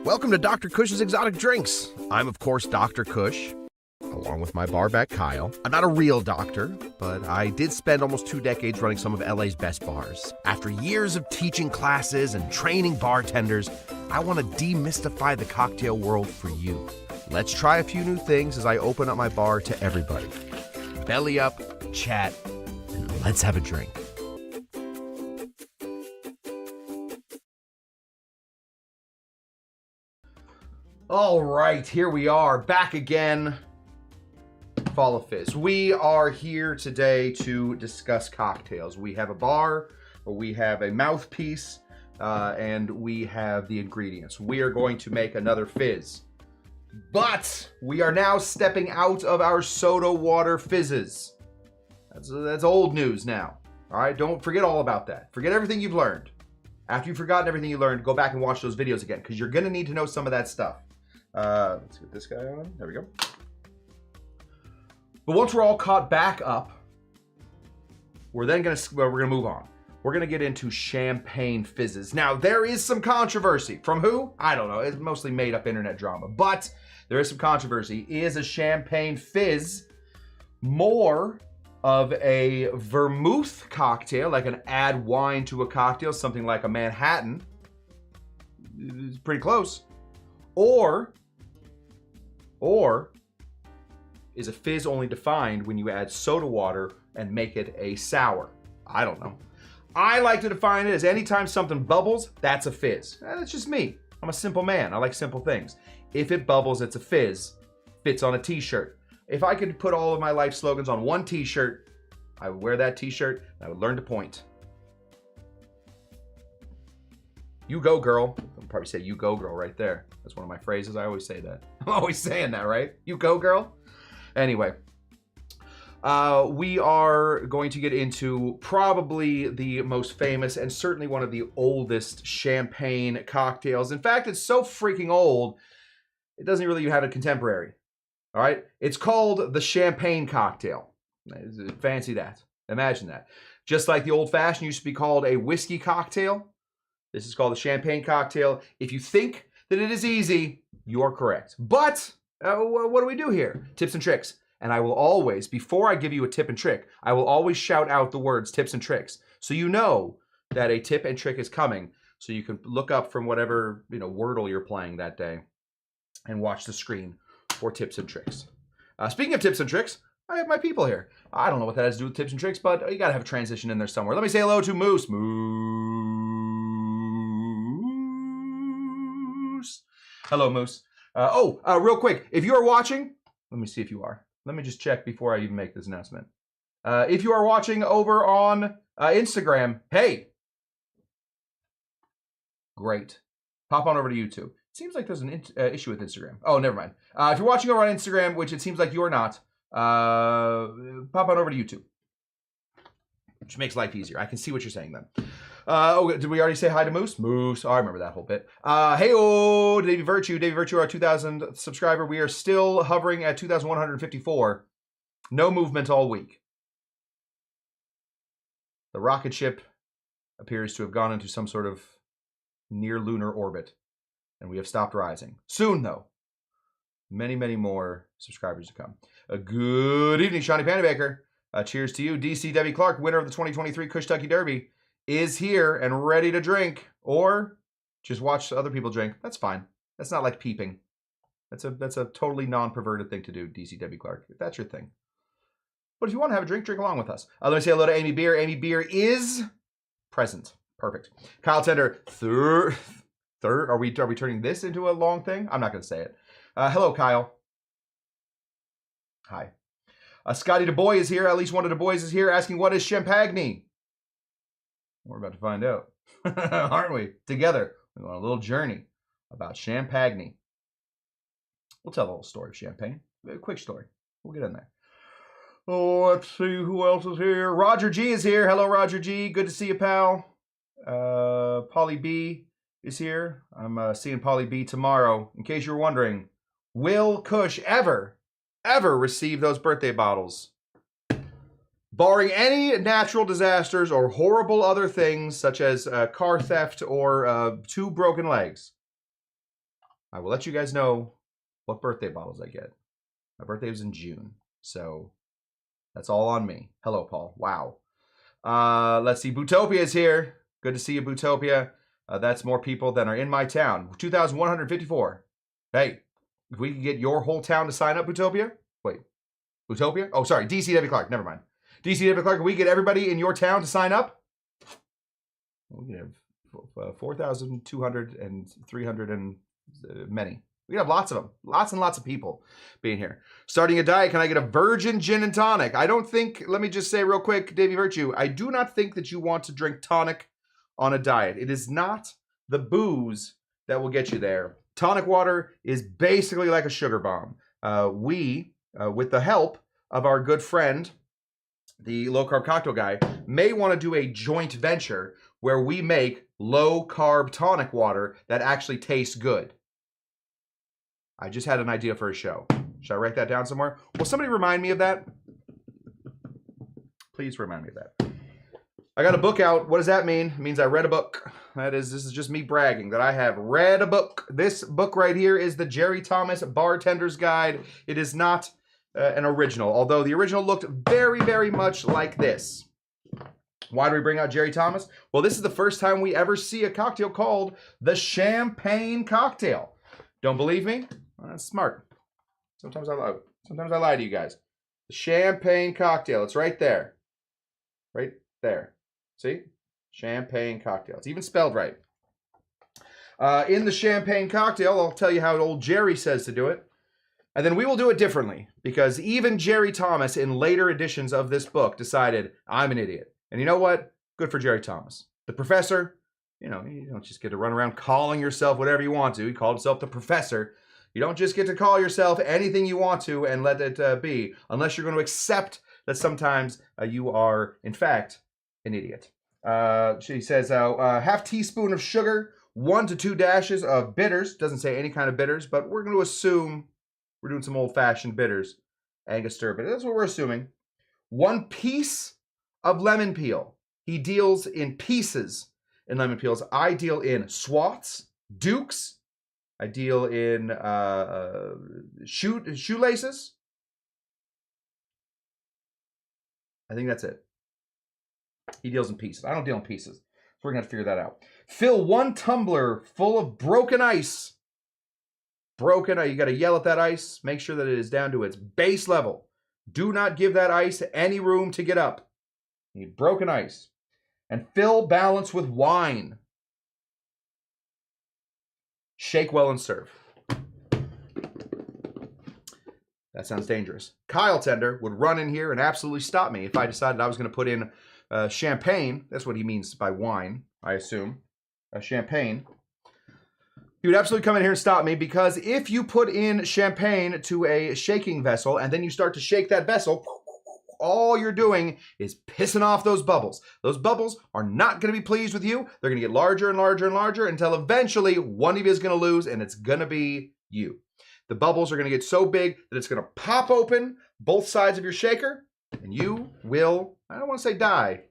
Welcome to Dr. Kush's Exotic Drinks. I'm, of course, Dr. Kush, along with my barback Kyle. I'm not a real doctor, but I did spend almost 2 decades running some of LA's best bars. After years of teaching classes and training bartenders, I want to demystify the cocktail world for you. Let's try a few new things as I open up my bar to everybody. Belly up, chat, and let's have a drink. All right, here we are, back again. Fall of Fizz. We are here today to discuss cocktails. We have a bar, we have a mouthpiece, and we have the ingredients. We are going to make another fizz. But we are now stepping out of our soda water fizzes. That's old news now. All right, don't forget all about that. Forget everything you've learned. After you've forgotten everything you learned, go back and watch those videos again, because you're going to need to know some of that stuff. Let's get this guy on. There we go. But once we're all caught back up, we're gonna move on. We're gonna get into champagne fizzes. Now, there is some controversy. From who? I don't know. It's mostly made up internet drama, but there is some controversy. Is a champagne fizz more of a vermouth cocktail, like an add wine to a cocktail, something like a Manhattan? It's pretty close. Or is a fizz only defined when you add soda water and make it a sour? I don't know. I like to define it as anytime something bubbles, that's a fizz. That's just me. I'm a simple man. I like simple things. If it bubbles, it's a fizz. Fits on a t-shirt. If I could put all of my life slogans on one t-shirt, I would wear that t-shirt and I would learn to point. You go, girl. I'll probably say you go, girl right there. That's one of my phrases. I always say that. I'm always saying that, right? You go, girl. Anyway, we are going to get into probably the most famous and certainly one of the oldest champagne cocktails. In fact, it's so freaking old, it doesn't really have a contemporary. All right? It's called the champagne cocktail. Fancy that. Imagine that. Just like the old-fashioned used to be called a whiskey cocktail, this is called a champagne cocktail. If you think that it is easy, you are correct. But what do we do here? Tips and tricks. And I will always, before I give you a tip and trick, I will always shout out the words tips and tricks. So you know that a tip and trick is coming. So you can look up from whatever, Wordle you're playing that day and watch the screen for tips and tricks. Speaking of tips and tricks, I have my people here. I don't know what that has to do with tips and tricks, but you got to have a transition in there somewhere. Let me say hello to Moose. Moose. Hello, Moose. Real quick, if you are watching, let me see if you are. Let me just check before I even make this announcement. If you are watching over on Instagram, hey, great. Pop on over to YouTube. It seems like there's an issue with Instagram. Oh, never mind. If you're watching over on Instagram, which it seems like you are not, pop on over to YouTube, which makes life easier. I can see what you're saying then. Did we already say hi to Moose? Moose. Oh, I remember that whole bit. Hey-oh, Davey Virtue. Davey Virtue, our 2,000th subscriber. We are still hovering at 2,154. No movement all week. The rocket ship appears to have gone into some sort of near-lunar orbit, and we have stopped rising. Soon, though. Many, many more subscribers to come. Good evening, Shawnee Pannebaker. Cheers to you. DC Debbie Clark, winner of the 2023 Kushtucky Derby, is here and ready to drink, or just watch other people drink. That's fine. That's not like peeping. That's a totally non-perverted thing to do, DC Debbie Clark, if that's your thing. But if you want to have a drink, drink along with us. Let me say hello to Amy Beer. Amy Beer is present. Perfect. Kyle Tender, third. Are we turning this into a long thing? I'm not going to say it. Hello, Kyle. Hi. Scotty DeBoy is here. At least one of the boys is here asking, what is champagne? We're about to find out, aren't we? Together, we're on a little journey about champagne. We'll tell the whole story of champagne. A quick story. We'll get in there. Oh, let's see who else is here. Roger G is here. Hello, Roger G. Good to see you, pal. Polly B is here. I'm seeing Polly B tomorrow. In case you were wondering, will Kush ever receive those birthday bottles? Barring any natural disasters or horrible other things, such as car theft or 2 broken legs, I will let you guys know what birthday bottles I get. My birthday was in June, so that's all on me. Hello, Paul. Wow. Let's see. Bootopia is here. Good to see you, Bootopia. That's more people than are in my town. 2,154. Hey, if we can get your whole town to sign up, Bootopia. Wait, Bootopia? Oh, sorry. DCW Clark. Never mind. DCW Clark, can we get everybody in your town to sign up? We can have 4,200 and 300 and many. We have lots of them. Lots and lots of people being here. Starting a diet, can I get a virgin gin and tonic? I don't think, let me just say real quick, Davey Virtue, I do not think that you want to drink tonic on a diet. It is not the booze that will get you there. Tonic water is basically like a sugar bomb. With the help of our good friend, the low-carb cocktail guy, may want to do a joint venture where we make low-carb tonic water that actually tastes good. I just had an idea for a show. Should I write that down somewhere? Will somebody remind me of that? Please remind me of that. I got a book out. What does that mean? It means I read a book. This is just me bragging that I have read a book. This book right here is the Jerry Thomas Bartender's Guide. It is not an original, although the original looked very, very much like this. Why do we bring out Jerry Thomas? Well, this is the first time we ever see a cocktail called the Champagne Cocktail. Don't believe me? Well, that's smart. Sometimes I lie. Sometimes I lie to you guys. The Champagne Cocktail. It's right there. Right there. See? Champagne Cocktail. It's even spelled right. In the Champagne Cocktail, I'll tell you how old Jerry says to do it. And then we will do it differently, because even Jerry Thomas in later editions of this book decided, I'm an idiot. And you know what? Good for Jerry Thomas. The professor, you don't just get to run around calling yourself whatever you want to. He called himself the professor. You don't just get to call yourself anything you want to and let it be, unless you're going to accept that sometimes you are, in fact, an idiot. She says, half teaspoon of sugar, 1 to 2 dashes of bitters. Doesn't say any kind of bitters, but we're going to assume we're doing some old-fashioned bitters. Angostura, but that's what we're assuming. 1 piece of lemon peel. He deals in pieces in lemon peels. I deal in swaths, dukes. I deal in shoelaces. I think that's it. He deals in pieces. I don't deal in pieces. So we're going to have to figure that out. Fill 1 tumbler full of broken ice. You got to yell at that ice. Make sure that it is down to its base level. Do not give that ice any room to get up. You need broken ice. And fill balance with wine. Shake well and serve. That sounds dangerous. Kyle Tender would run in here and absolutely stop me if I decided I was going to put in champagne. That's what he means by wine, I assume. Champagne. He would absolutely come in here and stop me, because if you put in champagne to a shaking vessel and then you start to shake that vessel, all you're doing is pissing off those bubbles. Those bubbles are not going to be pleased with you. They're going to get larger and larger and larger until eventually one of you is going to lose, and it's going to be you. The bubbles are going to get so big that it's going to pop open both sides of your shaker, and you will, I don't want to say die,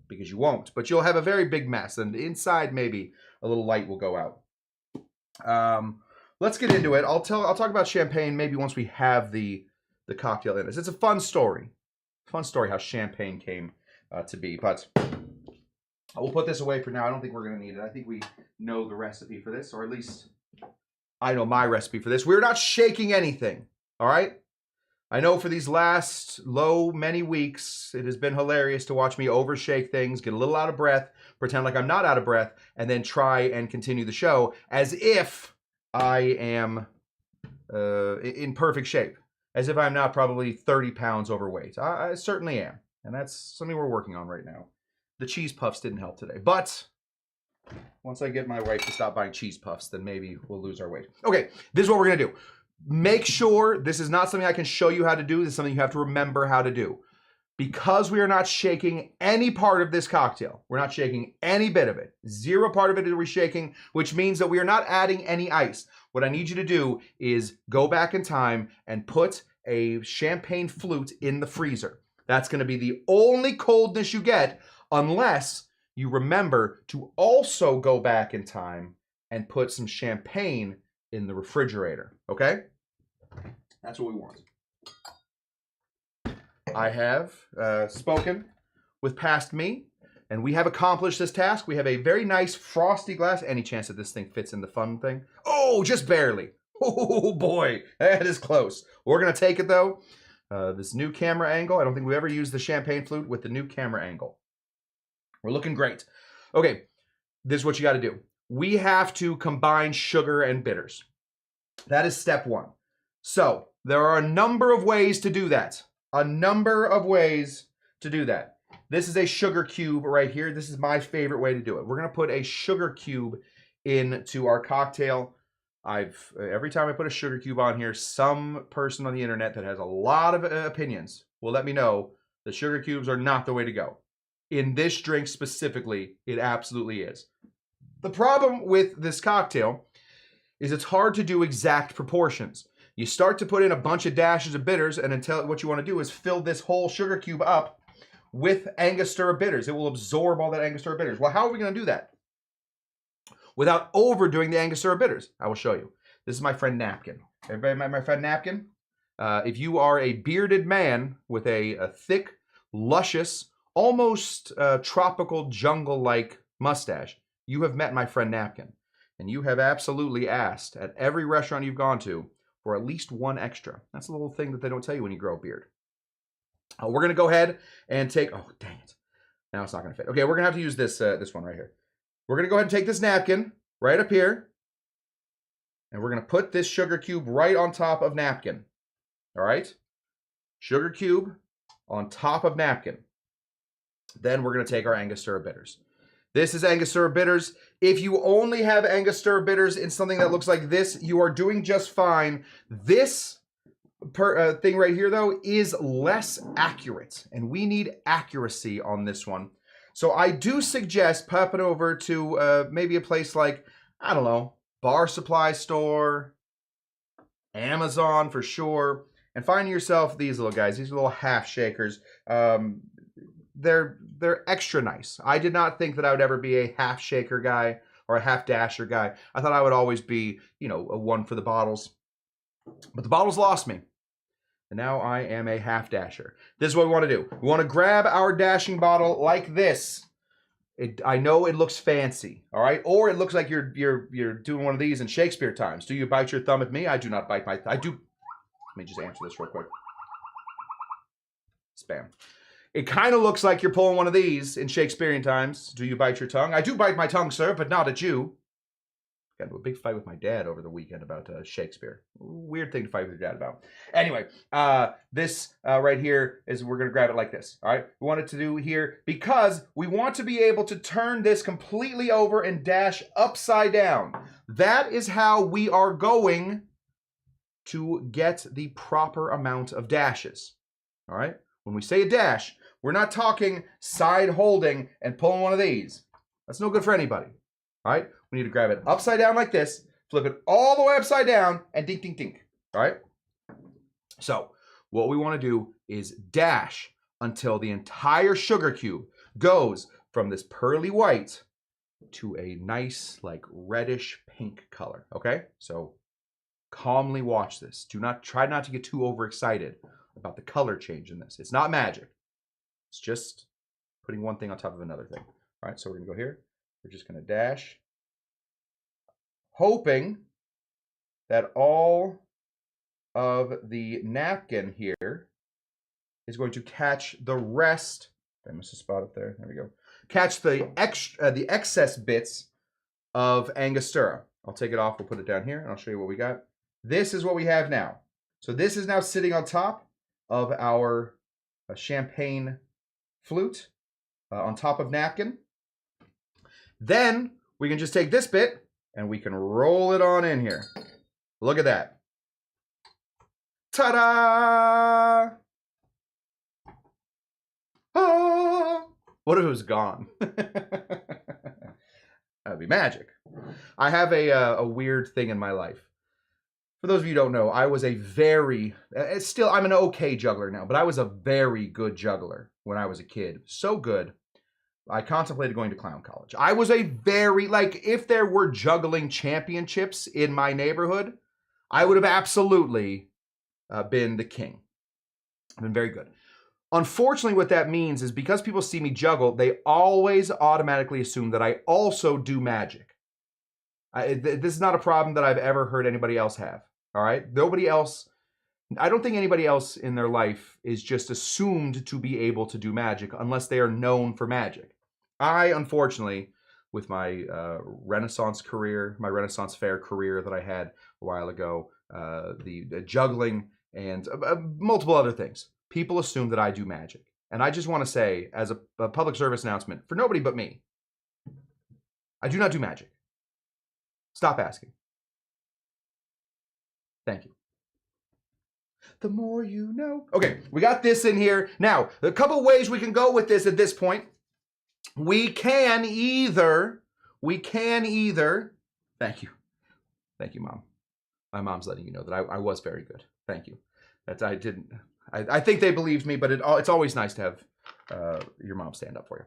because you won't, but you'll have a very big mess, and inside maybe a little light will go out. Let's get into it. I'll talk about champagne maybe once we have the cocktail in us. It's a fun story. Fun story how champagne came to be, but we'll put this away for now. I don't think we're going to need it. I think we know the recipe for this, or at least I know my recipe for this. We're not shaking anything, all right? I know for these last many weeks, it has been hilarious to watch me overshake things, get a little out of breath, pretend like I'm not out of breath, and then try and continue the show as if I am in perfect shape, as if I'm not probably 30 pounds overweight. I certainly am, and that's something we're working on right now. The cheese puffs didn't help today, but once I get my wife to stop buying cheese puffs, then maybe we'll lose our weight. Okay, this is what we're going to do. Make sure this is not something I can show you how to do. This is something you have to remember how to do. Because we are not shaking any part of this cocktail, we're not shaking any bit of it. 0 part of it are we shaking, which means that we are not adding any ice. What I need you to do is go back in time and put a champagne flute in the freezer. That's going to be the only coldness you get, unless you remember to also go back in time and put some champagne in the refrigerator, okay? That's what we want. I have spoken with past me, and we have accomplished this task. We have a very nice frosty glass. Any chance that this thing fits in the fun thing? Oh, just barely. Oh boy, that is close. We're gonna take it though. This new camera angle. I don't think we've ever used the champagne flute with the new camera angle. We're looking great. Okay, this is what you got to do. We have to combine sugar and bitters. That is step one. So there are a number of ways to do that. A number of ways to do that. This is a sugar cube right here. This is my favorite way to do it. We're going to put a sugar cube into our cocktail. Every time I put a sugar cube on here, some person on the internet that has a lot of opinions will let me know that sugar cubes are not the way to go. In this drink specifically, it absolutely is. The problem with this cocktail is it's hard to do exact proportions. You start to put in a bunch of dashes of bitters, and until what you want to do is fill this whole sugar cube up with Angostura bitters. It will absorb all that Angostura bitters. Well, how are we going to do that without overdoing the Angostura bitters? I will show you. This is my friend Napkin. Everybody met my friend Napkin? If you are a bearded man with a thick, luscious, almost tropical jungle-like mustache, you have met my friend Napkin. And you have absolutely asked at every restaurant you've gone to for at least one extra. That's a little thing that they don't tell you when you grow a beard. We're going to go ahead and take... Oh, dang it. Now it's not going to fit. Okay, we're going to have to use this one right here. We're going to go ahead and take this napkin right up here. And we're going to put this sugar cube right on top of napkin. All right? Sugar cube on top of napkin. Then we're going to take our Angostura bitters. This is Angostura bitters. If you only have Angostura bitters in something that looks like this, you are doing just fine. This thing right here, though, is less accurate, and we need accuracy on this one. So I do suggest popping over to maybe a place like, I don't know, bar supply store, Amazon for sure, and find yourself these little guys. These are little half shakers. They're extra nice. I did not think that I would ever be a half shaker guy or a half dasher guy. I thought I would always be, you know, a one for the bottles. But the bottles lost me. And now I am a half dasher. This is what we want to do. We want to grab our dashing bottle like this. I know it looks fancy, all right? Or it looks like you're doing one of these in Shakespeare times. Do you bite your thumb at me? I do not bite my I do. Let me just answer this real quick. Spam. It kind of looks like you're pulling one of these in Shakespearean times. Do you bite your tongue? I do bite my tongue, sir, but not at you. Got into a big fight with my dad over the weekend about Shakespeare. Weird thing to fight with your dad about. Anyway, this right here is, we're going to grab it like this. All right. We want it to do here because we want to be able to turn this completely over and dash upside down. That is how we are going to get the proper amount of dashes. All right. When we say a dash, we're not talking side holding and pulling one of these. That's no good for anybody. All right? We need to grab it upside down like this, flip it all the way upside down, and dink, dink, dink. All right? So what we want to do is dash until the entire sugar cube goes from this pearly white to a nice, like, reddish pink color. Okay? So calmly watch this. Try not to get too overexcited about the color change in this. It's not magic. It's just putting one thing on top of another thing. All right, so we're going to go here. We're just going to dash, hoping that all of the napkin here is going to catch the rest. I missed a spot up there. There we go. Catch the excess bits of Angostura. I'll take it off. We'll put it down here, and I'll show you what we got. This is what we have now. So this is now sitting on top of our champagne flute on top of napkin. Then we can just take this bit and we can roll it on in here. Look at that. Ta-da! Ah! What if it was gone? That'd be magic. I have a weird thing in my life. For those of you who don't know, I was I'm an okay juggler now, but I was a very good juggler when I was a kid. So good I contemplated going to clown college. I was a very, like, if there were juggling championships in my neighborhood, I would have absolutely been the king. I've been very good. Unfortunately, what that means is because people see me juggle, they always automatically assume that I also do magic. This is not a problem that I've ever heard anybody else have. All right? Nobody else, I don't think anybody else in their life is just assumed to be able to do magic unless they are known for magic. I, unfortunately, with my Renaissance career, my Renaissance fair career that I had a while ago, the juggling and multiple other things, people assume that I do magic. And I just want to say, as a public service announcement, for nobody but me, I do not do magic. Stop asking. Thank you. The more you know. Okay, we got this in here. Now, a couple ways we can go with this at this point. We can either, thank you, Mom. My mom's letting you know that I was very good. Thank you. I think they believed me, but it's always nice to have your mom stand up for you.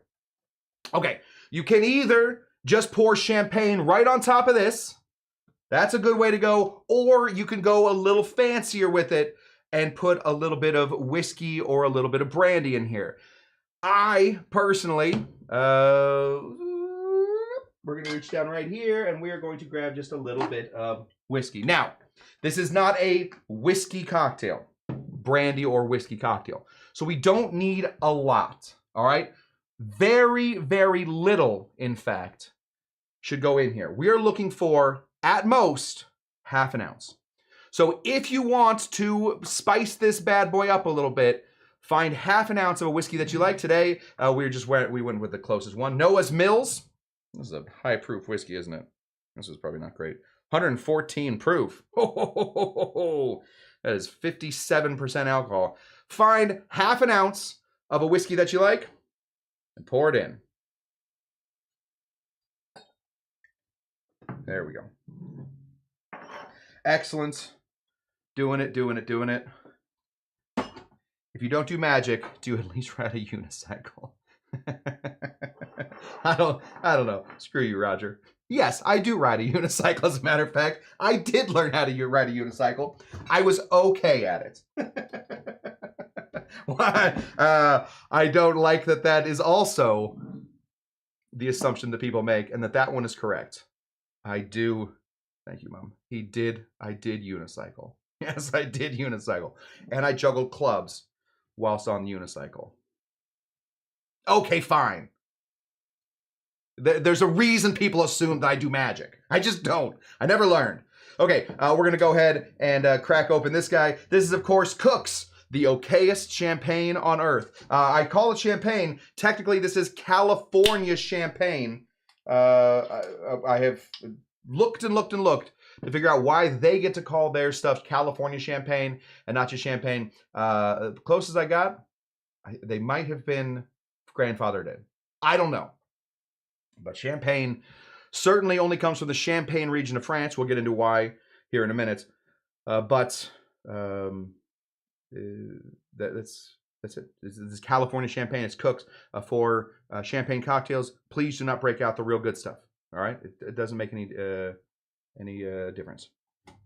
Okay, you can either just pour champagne right on top of this. That's a good way to go. Or you can go a little fancier with it and put a little bit of whiskey or a little bit of brandy in here. I personally, we're going to reach down right here and we are going to grab just a little bit of whiskey. Now, this is not a whiskey cocktail, brandy or whiskey cocktail. So we don't need a lot, all right? Very, very little, in fact, should go in here. We are looking for, at most, half an ounce. So if you want to spice this bad boy up a little bit, find half an ounce of a whiskey that you like. Today, we went with the closest one. Noah's Mills. This is a high proof whiskey, isn't it? This is probably not great. 114 proof. That is 57% alcohol. Find half an ounce of a whiskey that you like and pour it in. There we go. Excellent. Doing it. If you don't do magic, do at least ride a unicycle. I don't know. Screw you, Roger. Yes, I do ride a unicycle, as a matter of fact. I did learn how to ride a unicycle. I was okay at it. I don't like that is also the assumption that people make, and that one is correct. I do. Thank you, Mom. I did unicycle. Yes, I did unicycle. And I juggled clubs whilst on the unicycle. Okay, fine. There's a reason people assume that I do magic. I just don't. I never learned. Okay, we're going to go ahead and crack open this guy. This is, of course, Cook's, the okayest champagne on earth. I call it champagne. Technically, this is California champagne. I have looked to figure out why they get to call their stuff California champagne and not just champagne. The closest I got, they might have been grandfathered in. I don't know. But champagne certainly only comes from the Champagne region of France. We'll get into why here in a minute. That's it. This is California champagne. It's Cook's for champagne cocktails. Please do not break out the real good stuff. All right, it doesn't make any difference.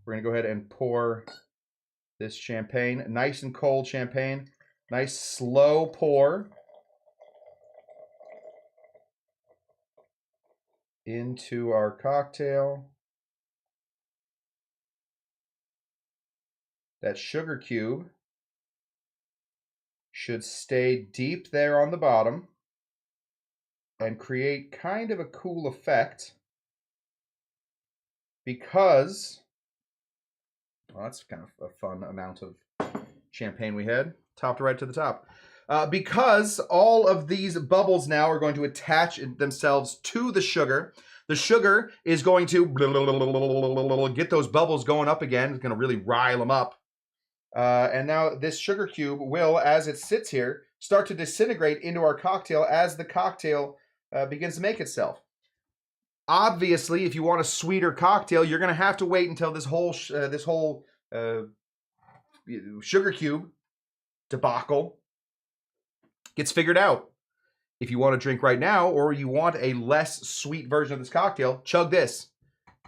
We're gonna go ahead and pour this champagne, nice and cold champagne, nice slow pour into our cocktail. That sugar cube should stay deep there on the bottom and create kind of a cool effect because, well, that's kind of a fun amount of champagne we had, top to right to the top. Because all of these bubbles now are going to attach themselves to the sugar. The sugar is going to get those bubbles going up again. It's going to really rile them up. And now this sugar cube will, as it sits here, start to disintegrate into our cocktail as the cocktail begins to make itself. Obviously, if you want a sweeter cocktail, you're going to have to wait until this whole sugar cube debacle gets figured out. If you want to drink right now, or you want a less sweet version of this cocktail, chug this.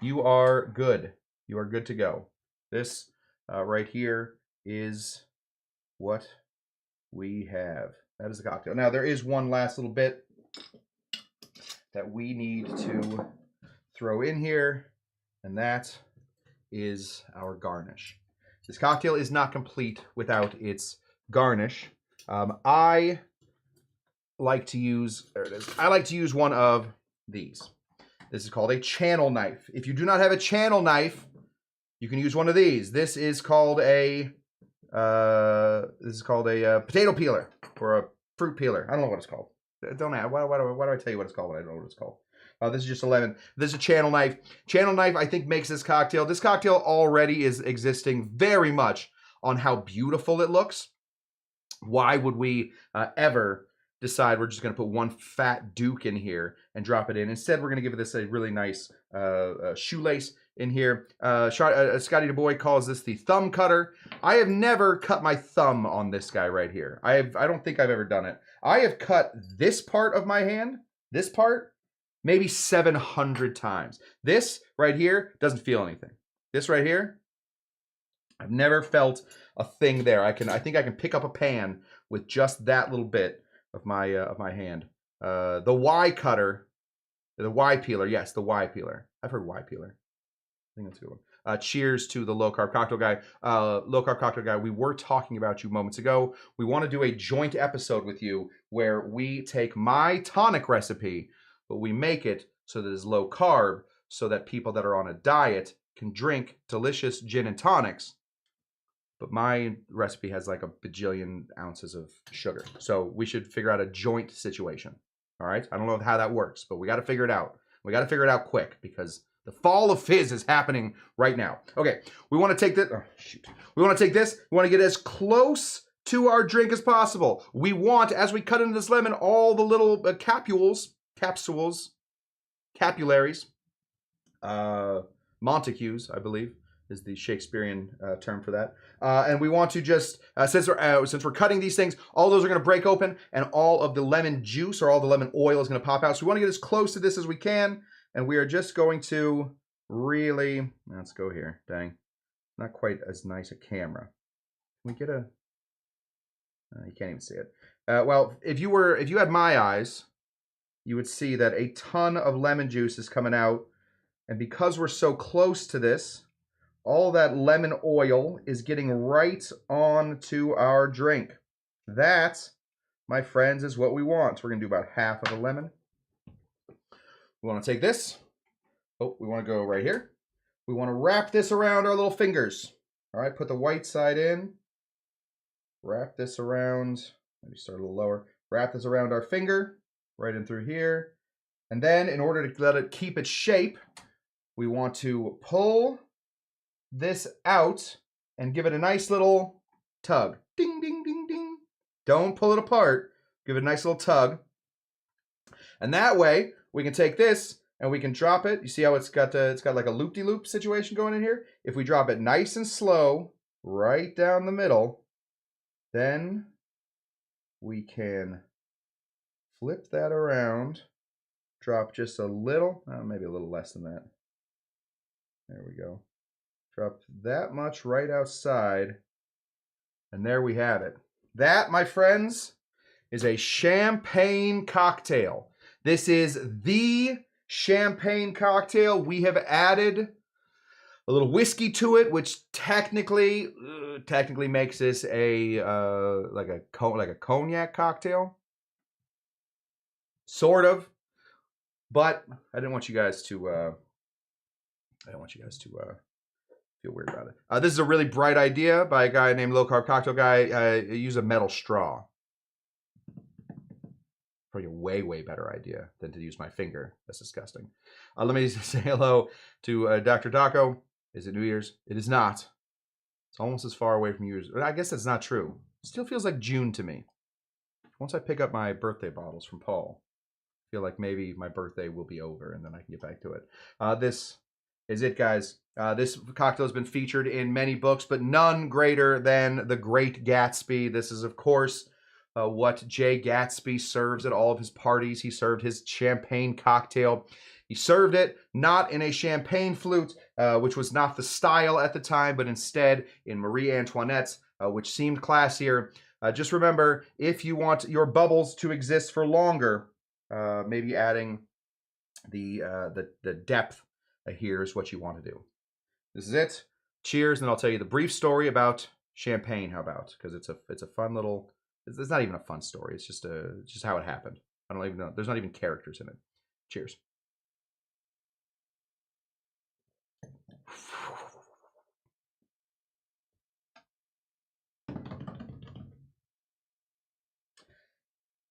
You are good. You are good to go. This right here is what we have. That is the cocktail. Now, there is one last little bit that we need to throw in here, and that is our garnish. This cocktail is not complete without its garnish. I like to use, there it is. I like to use one of these. This is called a channel knife. If you do not have a channel knife, you can use one of these. This is called a potato peeler or a fruit peeler. I don't know what it's called. Don't ask. Why do I tell you what it's called when I don't know what it's called? This is just a lemon. This is a channel knife. Channel knife, I think, makes this cocktail. This cocktail already is existing very much on how beautiful it looks. Why would we ever decide we're just going to put one fat Duke in here and drop it in? Instead, we're going to give this a really nice shoelace in here. Scotty DuBois calls this the thumb cutter. I have never cut my thumb on this guy right here. I don't think I've ever done it. I have cut this part of my hand, this part, maybe 700 times. This right here doesn't feel anything. This right here, I've never felt a thing there. I think I can pick up a pan with just that little bit of my hand. The Y cutter, the Y peeler. Yes, the Y peeler. I've heard Y peeler. I think that's a good one. Cheers to the low carb cocktail guy. Low carb cocktail guy. We were talking about you moments ago. We want to do a joint episode with you where we take my tonic recipe, but we make it so that it's low carb, so that people that are on a diet can drink delicious gin and tonics. But my recipe has like a bajillion ounces of sugar. So we should figure out a joint situation. All right? I don't know how that works, but we got to figure it out. We got to figure it out quick because the fall of fizz is happening right now. Okay, we want to take this. Oh, shoot. We want to take this. We want to get as close to our drink as possible. We want, as we cut into this lemon, all the little capsules, capillaries, Montagues, I believe, is the Shakespearean term for that. And we want to just, since we're cutting these things, all those are going to break open, and all of the lemon juice or all the lemon oil is going to pop out. So we want to get as close to this as we can, and we are just going to really, let's go here. Dang, not quite as nice a camera. Can we get a? You can't even see it. Well, if you had my eyes, you would see that a ton of lemon juice is coming out, and because we're so close to this, all that lemon oil is getting right onto our drink. That, my friends, is what we want. So we're going to do about half of a lemon. We want to take this. Oh, we want to go right here. We want to wrap this around our little fingers. All right, put the white side in. Wrap this around. Maybe start a little lower. Wrap this around our finger, right in through here. And then, in order to let it keep its shape, we want to pull this out and give it a nice little tug. Ding, ding, ding, ding. Don't pull it apart. Give it a nice little tug. And that way, we can take this and we can drop it. You see how it's got like a loop-de-loop situation going in here? If we drop it nice and slow, right down the middle, then we can flip that around, drop just a little, maybe a little less than that. There we go. Drop that much right outside, and there we have it. That, my friends, is a champagne cocktail. This is the champagne cocktail. We have added a little whiskey to it, which technically makes this a like a cognac cocktail, sort of. But I didn't want you guys to feel weird about it. This is a really bright idea by a guy named Low Carb Cocktail Guy. Use a metal straw. Probably a way better idea than to use my finger. That's disgusting. Let me say hello to Dr. Daco. Is it New Year's? It is not. It's almost as far away from New Year's. I guess that's not true. It still feels like June to me. Once I pick up my birthday bottles from Paul, I feel like maybe my birthday will be over and then I can get back to it. This is it, guys. This cocktail has been featured in many books, but none greater than The Great Gatsby. This is, of course, what Jay Gatsby serves at all of his parties. He served his champagne cocktail. He served it not in a champagne flute, which was not the style at the time, but instead in Marie Antoinette's, which seemed classier. Just remember, if you want your bubbles to exist for longer, maybe adding the depth here is what you want to do. This is it. Cheers, and I'll tell you the brief story about champagne. How about? Because it's a fun little. It's not even a fun story. It's just how it happened. I don't even know. There's not even characters in it. Cheers.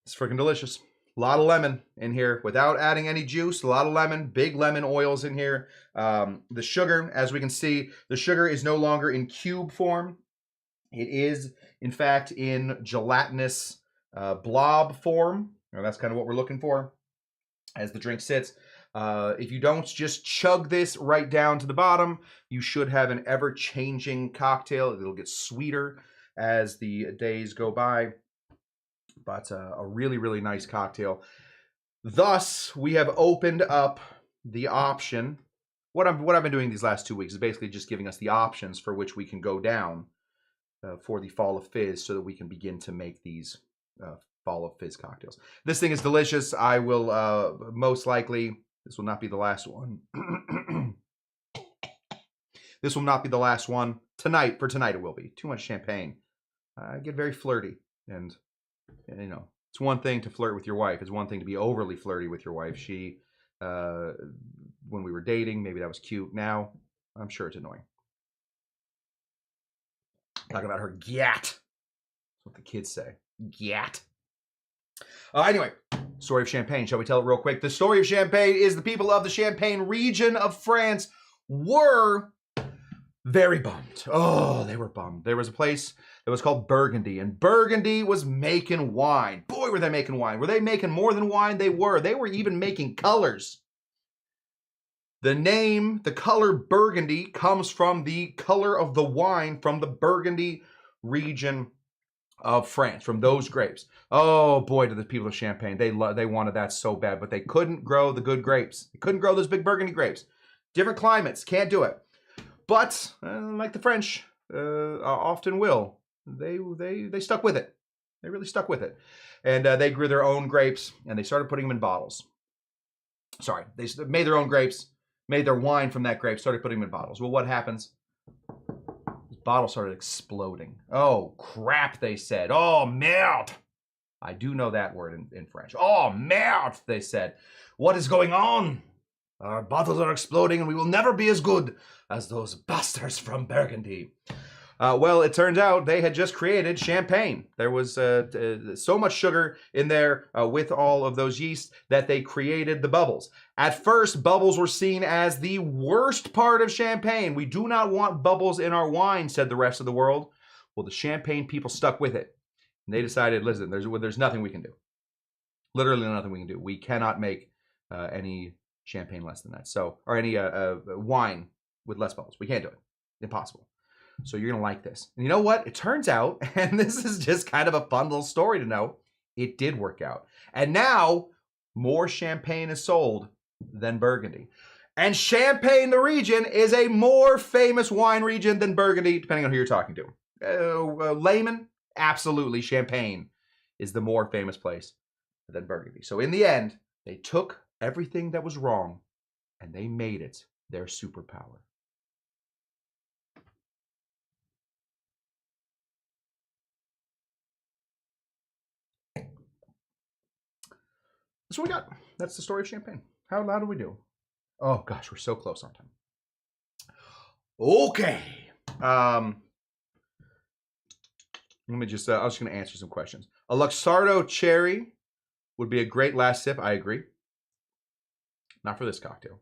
It's freaking delicious. A lot of lemon in here without adding any juice. A lot of lemon, big lemon oils in here. The sugar, as we can see, the sugar is no longer in cube form. It is, in fact, in gelatinous blob form. That's kind of what we're looking for as the drink sits. If you don't just chug this right down to the bottom, you should have an ever-changing cocktail. It'll get sweeter as the days go by. But a really, really nice cocktail. Thus, we have opened up the option. What I've been doing these last 2 weeks is basically just giving us the options for which we can go down for the Fall of Fizz, so that we can begin to make these Fall of Fizz cocktails. This thing is delicious. I will most likely, this will not be the last one. This will not be the last one tonight. For tonight, it will be. Too much champagne. I get very flirty, and you know, it's one thing to flirt with your wife. It's one thing to be overly flirty with your wife. She, when we were dating, maybe that was cute. Now, I'm sure it's annoying. Talking about her gyat. That's what the kids say. Gyat. Anyway, story of Champagne. Shall we tell it real quick? The story of Champagne is the people of the Champagne region of France were very bummed. Oh, they were bummed. There was a place that was called Burgundy, and Burgundy was making wine. Boy, were they making wine. Were they making more than wine? They were. They were even making colors. The name, the color Burgundy, comes from the color of the wine from the Burgundy region of France, from those grapes. Oh boy, to the people of Champagne, they wanted that so bad, but they couldn't grow the good grapes. They couldn't grow those big Burgundy grapes. Different climates, can't do it. But like the French often will, they stuck with it. They really stuck with it, and they grew their own grapes, and they started putting them in bottles. Sorry, they made their own grapes, made their wine from that grape, started putting them in bottles. Well, what happens? These bottles started exploding. Oh crap! They said. Oh merde! I do know that word in French. Oh merde! They said. What is going on? Our bottles are exploding, and we will never be as good as those bastards from Burgundy. Well, it turns out they had just created champagne. There was so much sugar in there with all of those yeasts that they created the bubbles. At first, bubbles were seen as the worst part of champagne. We do not want bubbles in our wine, said the rest of the world. Well, the champagne people stuck with it. And they decided, listen, there's nothing we can do. Literally nothing we can do. We cannot make any champagne less than that. So, or any wine with less bubbles. We can't do it. Impossible. So you're going to like this. And you know what? It turns out, and this is just kind of a fun little story to know, it did work out. And now more champagne is sold than Burgundy. And Champagne, the region, is a more famous wine region than Burgundy, depending on who you're talking to. Layman, absolutely, Champagne is the more famous place than Burgundy. So in the end, they took everything that was wrong and they made it their superpower. That's what we got. That's the story of Champagne. How do we do? Oh gosh, we're so close on time. Okay. Let me just, I was just going to answer some questions. A Luxardo cherry would be a great last sip. I agree. Not for this cocktail.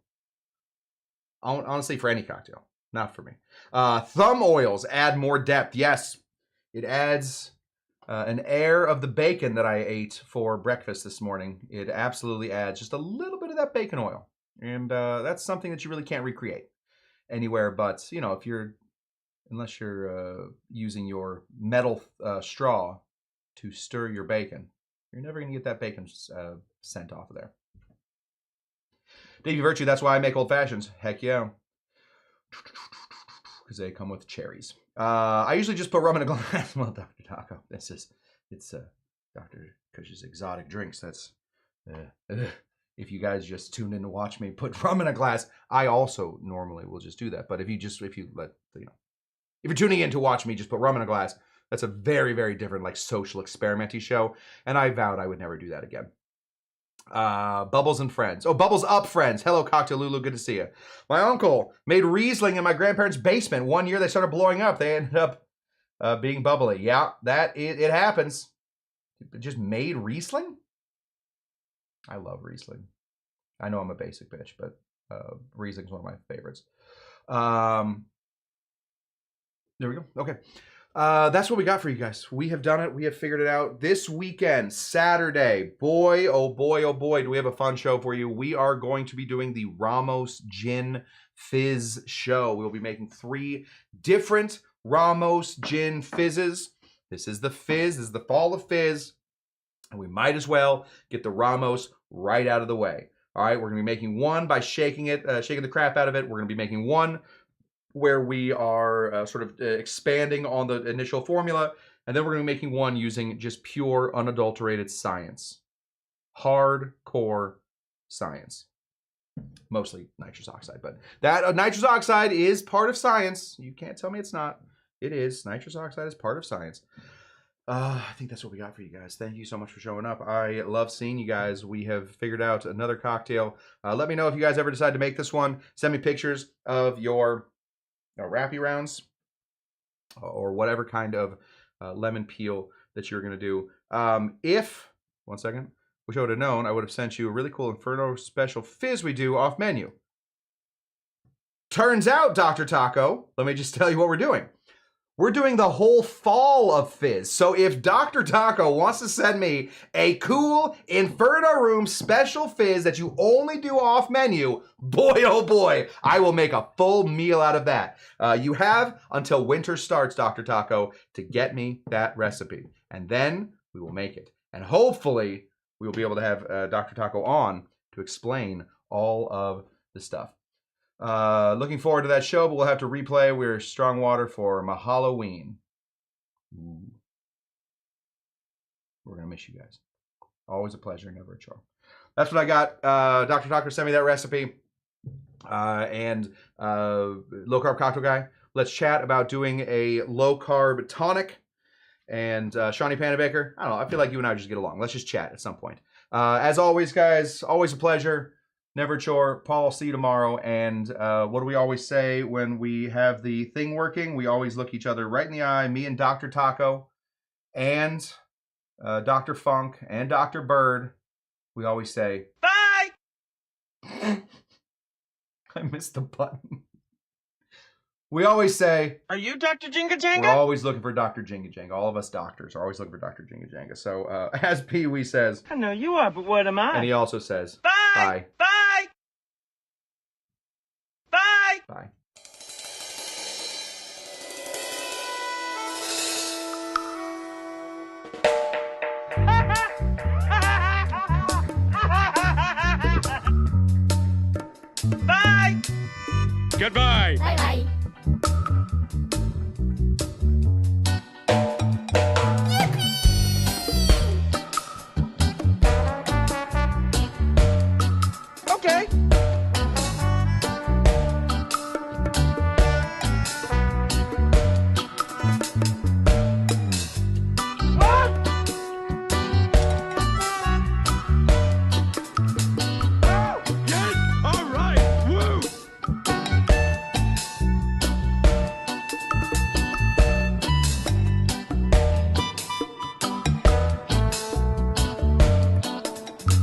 Honestly, for any cocktail. Not for me. Thumb oils add more depth. Yes. It adds an air of the bacon that I ate for breakfast this morning. It absolutely adds just a little bit of that bacon oil. And that's something that you really can't recreate anywhere. But, you know, unless you're using your metal straw to stir your bacon. You're never going to get that bacon scent off of there. Davey Virtue, that's why I make old fashions. Heck yeah. Because they come with cherries. I usually just put rum in a glass. Well, Dr. Taco, it's Dr. Kush's exotic drinks. That's if you guys just tune in to watch me put rum in a glass, I also normally will just do that. But if you're tuning in to watch me just put rum in a glass, that's a very, very different, like, social experimenty show. And I vowed I would never do that again. Bubbles and friends. Oh, Bubbles Up friends. Hello, Cocktail Lulu. Good to see you. My uncle made Riesling in my grandparents' basement. One year they started blowing up. They ended up being bubbly. Yeah, it happens. It just made Riesling? I love Riesling. I know I'm a basic bitch, but Riesling's one of my favorites. There we go. Okay. That's what we got for you guys. We have done it. We have figured it out. This weekend, Saturday, boy, oh boy, oh boy, do we have a fun show for you. We are going to be doing the Ramos Gin Fizz show. We'll be making 3 different Ramos Gin Fizzes. This is the Fizz. This is the fall of Fizz. And we might as well get the Ramos right out of the way. All right, we're going to be making one by shaking the crap out of it. We're going to be making one where we are sort of expanding on the initial formula. And then we're going to be making one using just pure, unadulterated science. Hardcore science. Mostly nitrous oxide. But that nitrous oxide is part of science. You can't tell me it's not. It is. Nitrous oxide is part of science. I think that's what we got for you guys. Thank you so much for showing up. I love seeing you guys. We have figured out another cocktail. Let me know if you guys ever decide to make this one. Send me pictures of your wrappy rounds or whatever kind of lemon peel that you're going to do. One second, wish I would have known, I would have sent you a really cool Inferno special fizz we do off menu. Turns out, Dr. Taco, let me just tell you what we're doing. We're doing the whole fall of fizz. So if Dr. Taco wants to send me a cool Inferno Room special fizz that you only do off menu, boy, oh boy, I will make a full meal out of that. You have until winter starts, Dr. Taco, to get me that recipe. And then we will make it. And hopefully we will be able to have Dr. Taco on to explain all of the stuff. Looking forward to that show, but we'll have to replay We're Strong Water for Mahalloween. We're going to miss you guys. Always a pleasure, never a chore. That's what I got. Dr. Taco sent me that recipe. And low carb cocktail guy, let's chat about doing a low carb tonic. And Shawnee Panabaker, I don't know, I feel like you and I just get along. Let's just chat at some point. As always, guys, always a pleasure. Never a chore. Paul, I'll see you tomorrow. And what do we always say when we have the thing working? We always look each other right in the eye. Me and Dr. Taco and Dr. Funk and Dr. Bird. We always say, bye! I missed the button. We always say, are you Dr. Jinga Janga? We're always looking for Dr. Jinga Janga. All of us doctors are always looking for Dr. Jinga Janga. So as Pee Wee says, I know you are, but what am I? And he also says, bye! Bye! Bye! Bye! Bye. Bye! Goodbye! Bye-bye. Okay.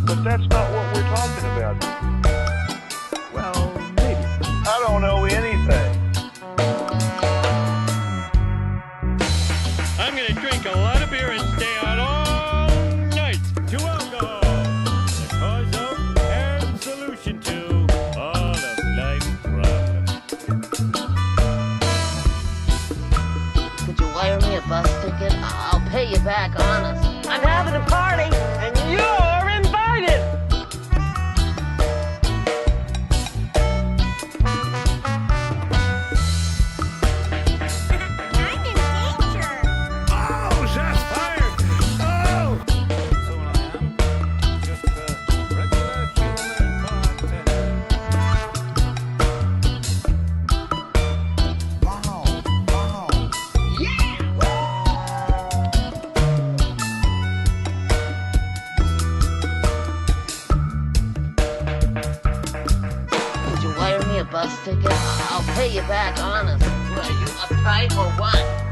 But that's not what we're talking about. Well, maybe. I don't know anything. I'm gonna drink a lot of beer and stay out all night. To alcohol, the cause of and solution to all of life's problems. Could you wire me a bus ticket? I'll pay you back honest. honest. Are you uptight or what?